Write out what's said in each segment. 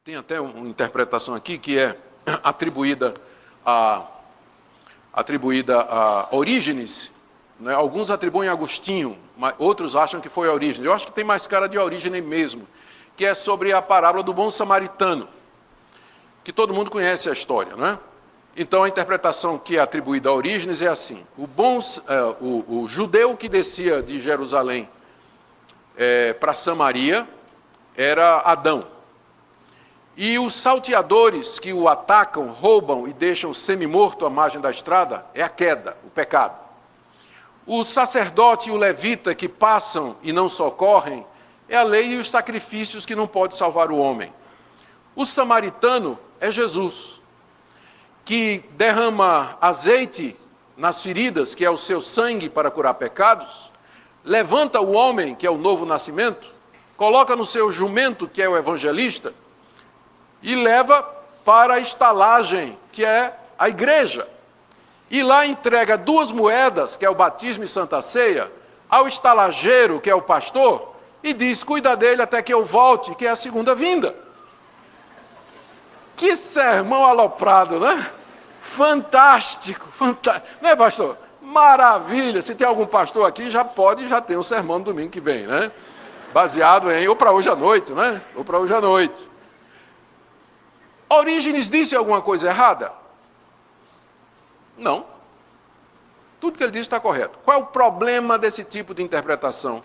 Tem até uma interpretação aqui que é atribuída a Orígenes, né? Alguns atribuem a Agostinho, mas outros acham que foi a Orígenes. Eu acho que tem mais cara de Orígenes mesmo, que é sobre a parábola do bom samaritano, que todo mundo conhece a história, não é? Então a interpretação que é atribuída a Orígenes é assim: o judeu que descia de Jerusalém para Samaria era Adão. E os salteadores que o atacam, roubam e deixam semi-morto à margem da estrada é a queda, o pecado. O sacerdote e o levita que passam e não socorrem é a lei e os sacrifícios que não pode salvar o homem. O samaritano é Jesus, que derrama azeite nas feridas, que é o seu sangue para curar pecados, levanta o homem, que é o novo nascimento, coloca no seu jumento, que é o evangelista, e leva para a estalagem, que é a igreja. E lá entrega 2 moedas, que é o batismo e Santa Ceia, ao estalageiro, que é o pastor, e diz: cuida dele até que eu volte, que é a segunda vinda. Que sermão aloprado, né? Fantástico, fantástico. Não é, pastor? Maravilha. Se tem algum pastor aqui, já ter um sermão no domingo que vem, né? Baseado em, ou para hoje à noite, né? Ou para hoje à noite. Orígenes disse alguma coisa errada? Não. Tudo que ele disse está correto. Qual é o problema desse tipo de interpretação?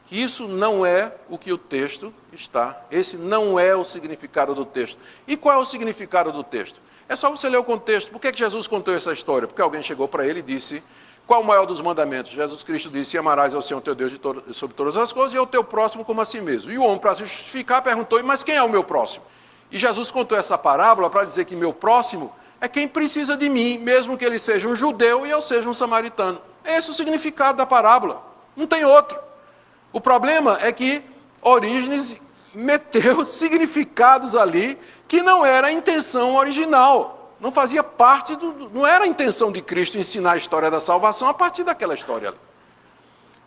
Que isso não é o que o texto está. Esse não é o significado do texto. E qual é o significado do texto? É só você ler o contexto. Por que Jesus contou essa história? Porque alguém chegou para ele e disse: qual o maior dos mandamentos? Jesus Cristo disse: amarás ao Senhor teu Deus sobre todas as coisas e ao teu próximo como a si mesmo. E o homem, para se justificar, perguntou: mas quem é o meu próximo? E Jesus contou essa parábola para dizer que meu próximo é quem precisa de mim, mesmo que ele seja um judeu e eu seja um samaritano. É esse o significado da parábola. Não tem outro. O problema é que Orígenes meteu significados ali que não era a intenção original. Não fazia parte não era a intenção de Cristo ensinar a história da salvação a partir daquela história ali.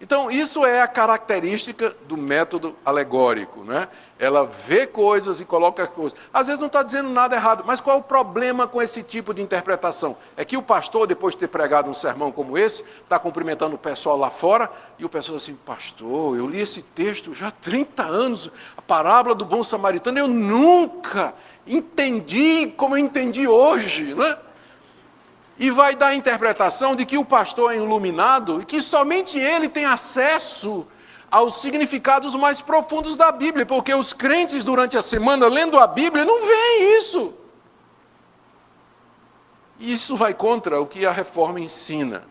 Então, isso é a característica do método alegórico, né? Ela vê coisas e coloca coisas. Às vezes não está dizendo nada errado, mas qual é o problema com esse tipo de interpretação? É que o pastor, depois de ter pregado um sermão como esse, está cumprimentando o pessoal lá fora, e o pessoal assim: pastor, eu li esse texto já há 30 anos, a parábola do bom samaritano, eu nunca entendi como eu entendi hoje, né? E vai dar a interpretação de que o pastor é iluminado e que somente ele tem acesso aos significados mais profundos da Bíblia, porque os crentes durante a semana lendo a Bíblia não veem isso. E isso vai contra o que a Reforma ensina,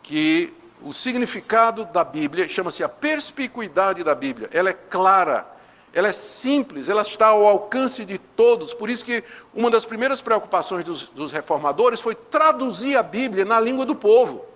que o significado da Bíblia chama-se a perspicuidade da Bíblia. Ela é clara, ela é simples, ela está ao alcance de todos. Por isso que uma das primeiras preocupações dos reformadores foi traduzir a Bíblia na língua do povo,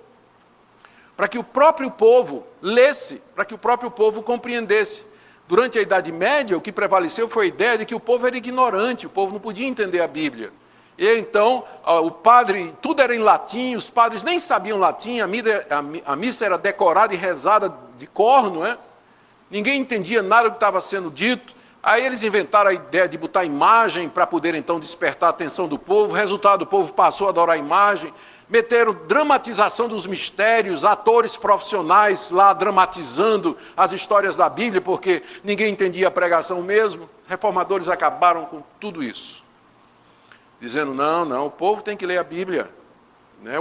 para que o próprio povo lesse, para que o próprio povo compreendesse. Durante a Idade Média, o que prevaleceu foi a ideia de que o povo era ignorante, o povo não podia entender a Bíblia. E então, o padre, tudo era em latim, os padres nem sabiam latim, a missa era decorada e rezada de cor, não é? Ninguém entendia nada do que estava sendo dito. Aí eles inventaram a ideia de botar imagem para poder então despertar a atenção do povo. O resultado, o povo passou a adorar a imagem. Meteram dramatização dos mistérios, atores profissionais lá dramatizando as histórias da Bíblia, porque ninguém entendia a pregação mesmo. Reformadores acabaram com tudo isso, dizendo: não, o povo tem que ler a Bíblia, né?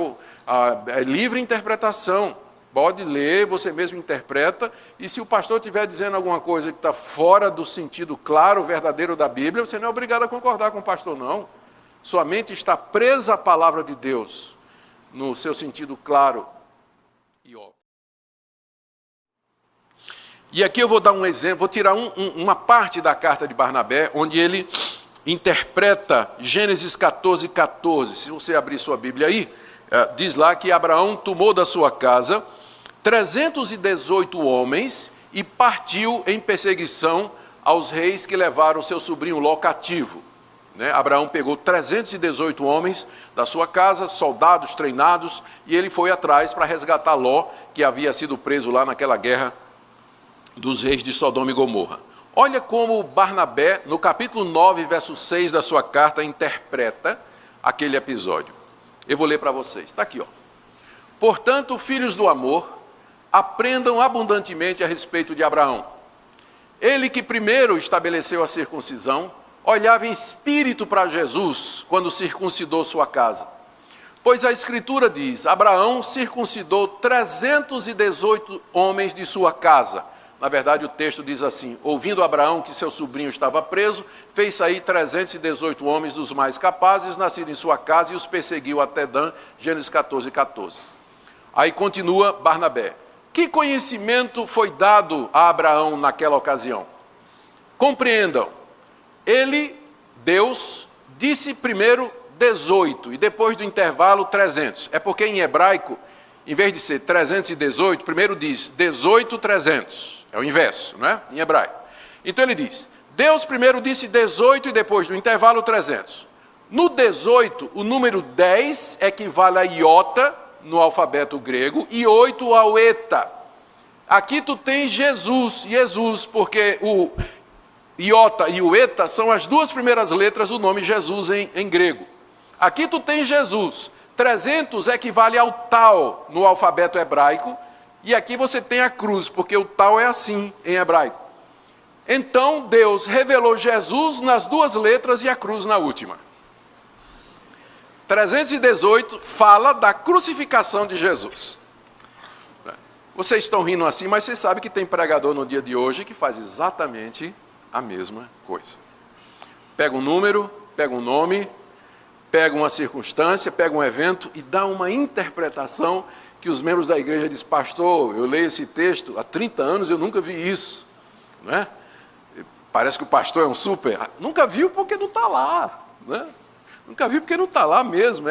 É livre interpretação. Pode ler, você mesmo interpreta, e se o pastor estiver dizendo alguma coisa que está fora do sentido claro, verdadeiro da Bíblia, você não é obrigado a concordar com o pastor, não. Sua mente está presa à palavra de Deus, no seu sentido claro e óbvio. E aqui eu vou dar um exemplo, vou tirar uma parte da carta de Barnabé, onde ele interpreta Gênesis 14:14. Se você abrir sua Bíblia aí, diz lá que Abraão tomou da sua casa 318 homens e partiu em perseguição aos reis que levaram seu sobrinho Ló cativo. Né? Abraão pegou 318 homens da sua casa, soldados treinados, e ele foi atrás para resgatar Ló, que havia sido preso lá naquela guerra dos reis de Sodoma e Gomorra. Olha como Barnabé, no capítulo 9, verso 6 da sua carta, interpreta aquele episódio. Eu vou ler para vocês. Está aqui, ó. Portanto, filhos do amor, aprendam abundantemente a respeito de Abraão. Ele que primeiro estabeleceu a circuncisão, olhava em espírito para Jesus quando circuncidou sua casa. Pois a Escritura diz, Abraão circuncidou 318 homens de sua casa. Na verdade, o texto diz assim, ouvindo Abraão que seu sobrinho estava preso, fez sair 318 homens dos mais capazes, nascidos em sua casa, e os perseguiu até Dan, Gênesis 14, 14. Aí continua Barnabé. Que conhecimento foi dado a Abraão naquela ocasião? Compreendam, Deus, disse primeiro 18 e depois do intervalo 300. É porque em hebraico, em vez de ser 318, primeiro diz 18, 300. É o inverso, não é? Em hebraico. Então ele diz, Deus primeiro disse 18 e depois do intervalo 300. No 18, o número 10 equivale a iota no alfabeto grego e 8 ao eta. Aqui tu tens Jesus, porque o iota e o eta são as duas primeiras letras do nome Jesus em grego. Aqui tu tens Jesus. 300 equivale ao tal no alfabeto hebraico, e aqui você tem a cruz, porque o tal é assim em hebraico. Então Deus revelou Jesus nas duas letras e a cruz na última. 318 fala da crucificação de Jesus. Vocês estão rindo assim, mas vocês sabem que tem pregador no dia de hoje que faz exatamente a mesma coisa. Pega um número, pega um nome, pega uma circunstância, pega um evento e dá uma interpretação que os membros da igreja dizem, pastor, eu leio esse texto há 30 anos e eu nunca vi isso. Não é? Parece que o pastor é um super... Nunca viu porque não está lá. Né? Nunca viu porque não está lá mesmo.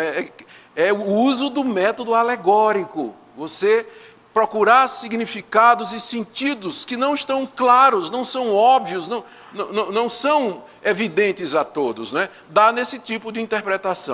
É o uso do método alegórico. Você procurar significados e sentidos que não estão claros, não são óbvios, não são evidentes a todos. Né? Dá nesse tipo de interpretação.